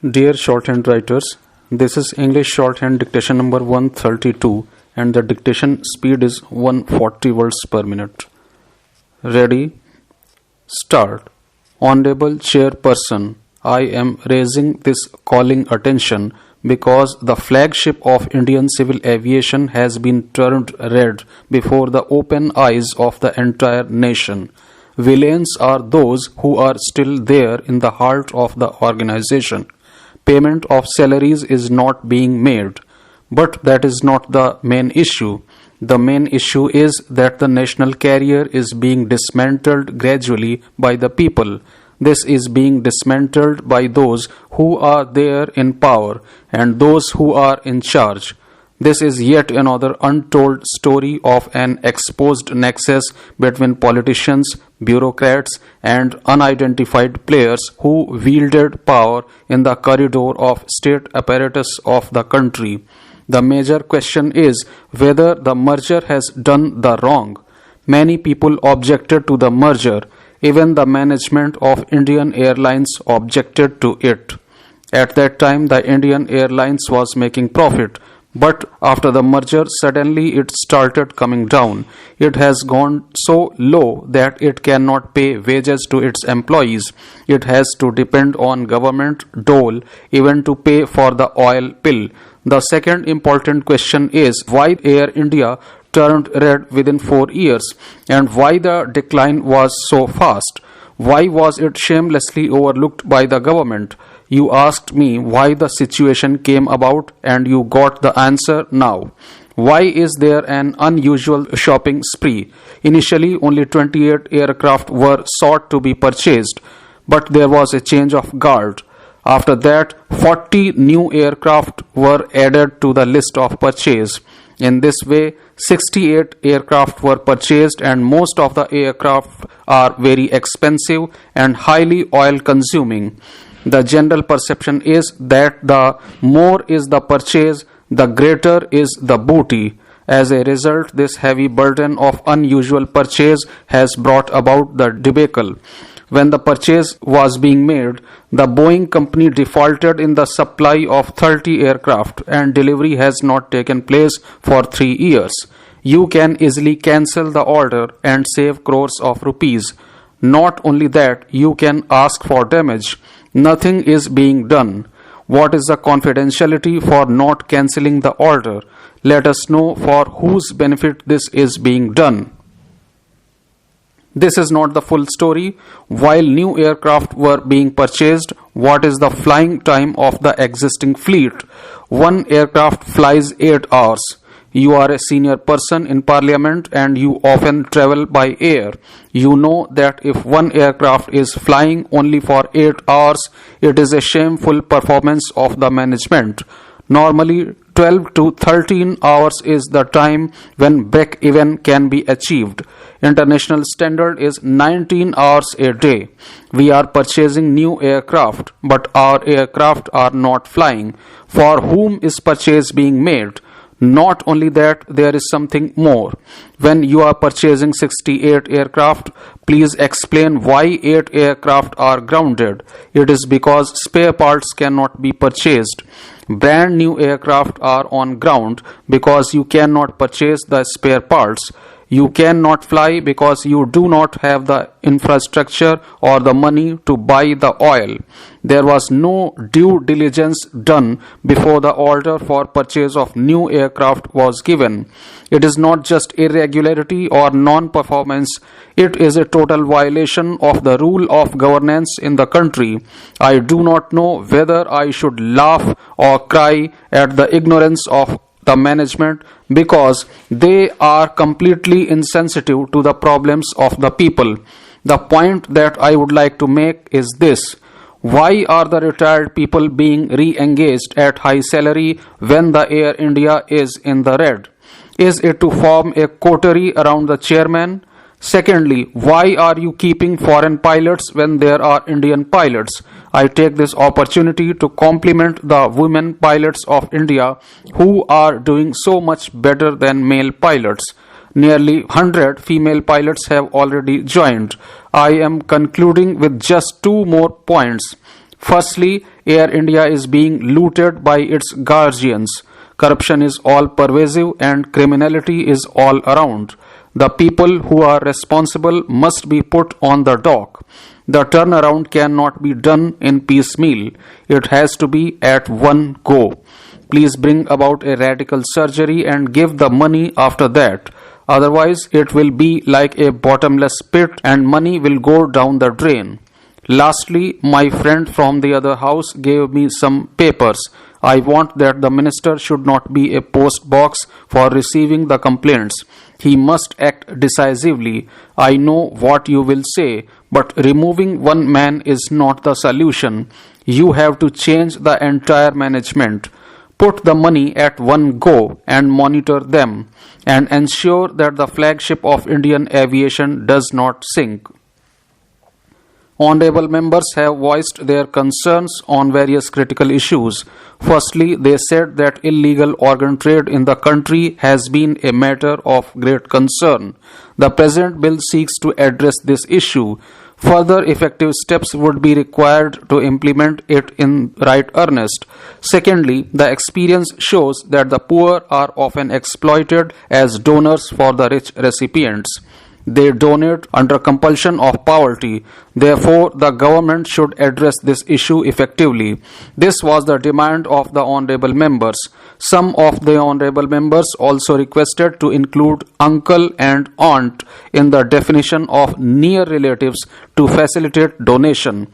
Dear shorthand writers, this is English shorthand dictation number 132 and the dictation speed is 140 words per minute. Ready? Start. Honorable Chairperson, I am raising this calling attention because the flagship of Indian civil aviation has been turned red before the open eyes of the entire nation. Villains are those who are still there in the heart of the organization. Payment of salaries is not being made, but that is not the main issue. The main issue is that the national carrier is being dismantled gradually by the people. This is being dismantled by those who are there in power and those who are in charge. This is yet another untold story of an exposed nexus between politicians, bureaucrats, and unidentified players who wielded power in the corridor of state apparatus of the country. The major question is whether the merger has done the wrong. Many people objected to the merger. Even the management of Indian Airlines objected to it. At that time, the Indian Airlines was making profit. But after the merger, suddenly it started coming down. It has gone so low that it cannot pay wages to its employees. It has to depend on government dole even to pay for the oil pill. The second important question is why Air India turned red within 4 years and why the decline was so fast. Why was it shamelessly overlooked by the government? You asked me why the situation came about and you got the answer now. Why is there an unusual shopping spree? Initially, only 28 aircraft were sought to be purchased, but there was a change of guard. After that, 40 new aircraft were added to the list of purchase. In this way, 68 aircraft were purchased and most of the aircraft are very expensive and highly oil consuming. The general perception is that the more is the purchase, the greater is the booty. As a result, this heavy burden of unusual purchase has brought about the debacle. When the purchase was being made, the Boeing company defaulted in the supply of 30 aircraft and delivery has not taken place for 3 years. You can easily cancel the order and save crores of rupees. Not only that, you can ask for damage. Nothing is being done. What is the confidentiality for not cancelling the order? Let us know for whose benefit this is being done. This is not the full story. While new aircraft were being purchased, what is the flying time of the existing fleet? One aircraft flies 8 hours. You are a senior person in Parliament and you often travel by air. You know that if one aircraft is flying only for 8 hours, it is a shameful performance of the management. Normally, 12 to 13 hours is the time when break-even can be achieved. International standard is 19 hours a day. We are purchasing new aircraft, but our aircraft are not flying. For whom is purchase being made? Not only that, there is something more. When you are purchasing 68 aircraft, please explain why 8 aircraft are grounded. It is because spare parts cannot be purchased. Brand new aircraft are on ground because you cannot purchase the spare parts. You cannot fly because you do not have the infrastructure or the money to buy the oil. There was no due diligence done before the order for purchase of new aircraft was given. It is not just irregularity or non-performance. It is a total violation of the rule of governance in the country. I do not know whether I should laugh or cry at the ignorance of the management because they are completely insensitive to the problems of the people. The point that I would like to make is this. Why are the retired people being re-engaged at high salary when the Air India is in the red? Is it to form a coterie around the chairman? Secondly, why are you keeping foreign pilots when there are Indian pilots? I take this opportunity to compliment the women pilots of India who are doing so much better than male pilots. Nearly 100 female pilots have already joined. I am concluding with just 2 more points. Firstly, Air India is being looted by its guardians. Corruption is all pervasive and criminality is all around. The people who are responsible must be put on the dock. The turnaround cannot be done in piecemeal. It has to be at one go. Please bring about a radical surgery and give the money after that. Otherwise, it will be like a bottomless pit and money will go down the drain. Lastly, my friend from the other house gave me some papers. I want that the minister should not be a post box for receiving the complaints. He must act decisively. I know what you will say, but removing one man is not the solution. You have to change the entire management. Put the money at one go and monitor them and ensure that the flagship of Indian aviation does not sink. Honorable members have voiced their concerns on various critical issues. Firstly, they said that illegal organ trade in the country has been a matter of great concern. The present bill seeks to address this issue. Further effective steps would be required to implement it in right earnest. Secondly, the experience shows that the poor are often exploited as donors for the rich recipients. They donate under compulsion of poverty. Therefore, the government should address this issue effectively. This was the demand of the honorable members. Some of the honorable members also requested to include uncle and aunt in the definition of near relatives to facilitate donation.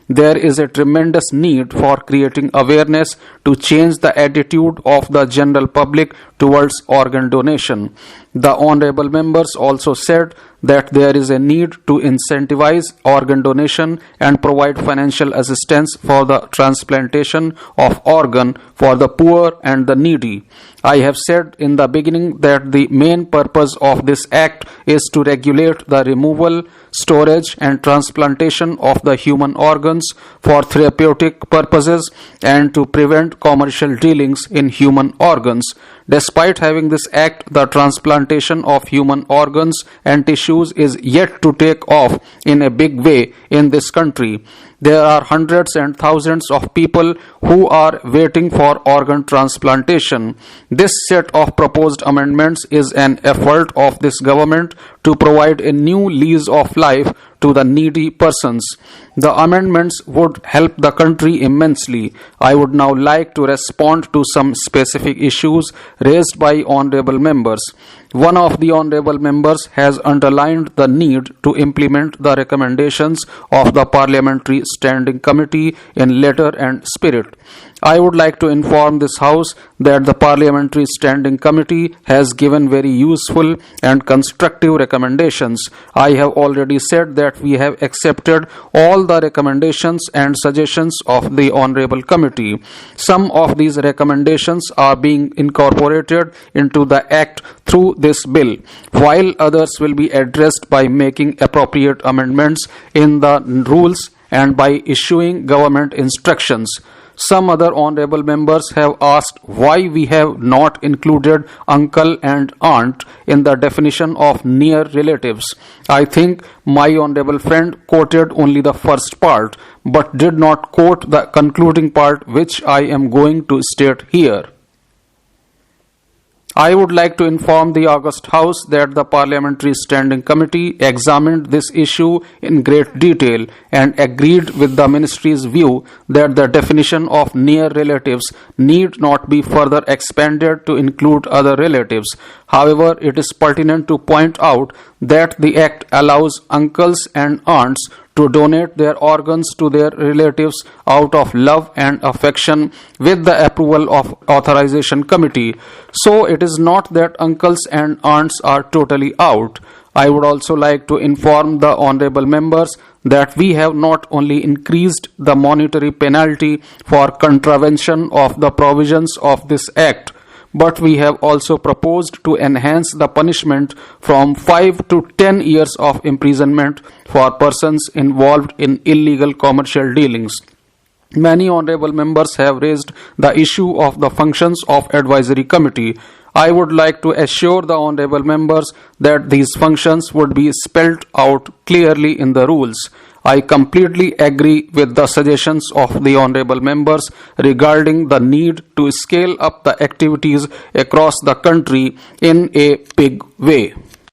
There is a tremendous need for creating awareness to change the attitude of the general public towards organ donation. The honorable members also said that there is a need to incentivize organ donation and provide financial assistance for the transplantation of organ for the poor and the needy. I have said in the beginning that the main purpose of this act is to regulate the removal, storage and transplantation of the human organs for therapeutic purposes and to prevent commercial dealings in human organs. Despite having this act, the transplantation of human organs and tissues is yet to take off in a big way in this country. There are hundreds and thousands of people who are waiting for organ transplantation. This set of proposed amendments is an effort of this government to provide a new lease of life to the needy persons. The amendments would help the country immensely. I would now like to respond to some specific issues raised by honorable members. One of the honorable members has underlined the need to implement the recommendations of the Parliamentary Standing Committee in letter and spirit. I would like to inform this House that the Parliamentary Standing Committee has given very useful and constructive recommendations. I have already said that we have accepted all the recommendations and suggestions of the Honorable Committee. Some of these recommendations are being incorporated into the Act through this bill, while others will be addressed by making appropriate amendments in the rules and by issuing government instructions. Some other honorable members have asked why we have not included uncle and aunt in the definition of near relatives. I think my honorable friend quoted only the first part, but did not quote the concluding part, which I am going to state here. I would like to inform the August House that the Parliamentary Standing Committee examined this issue in great detail and agreed with the Ministry's view that the definition of near relatives need not be further expanded to include other relatives. However, it is pertinent to point out that the Act allows uncles and aunts to donate their organs to their relatives out of love and affection with the approval of authorization committee. So it is not that uncles and aunts are totally out. I would also like to inform the honorable members that we have not only increased the monetary penalty for contravention of the provisions of this Act, but we have also proposed to enhance the punishment from 5 to 10 years of imprisonment for persons involved in illegal commercial dealings. Many honorable members have raised the issue of the functions of advisory committee. I would like to assure the honorable members that these functions would be spelled out clearly in the rules. I completely agree with the suggestions of the honorable members regarding the need to scale up the activities across the country in a big way.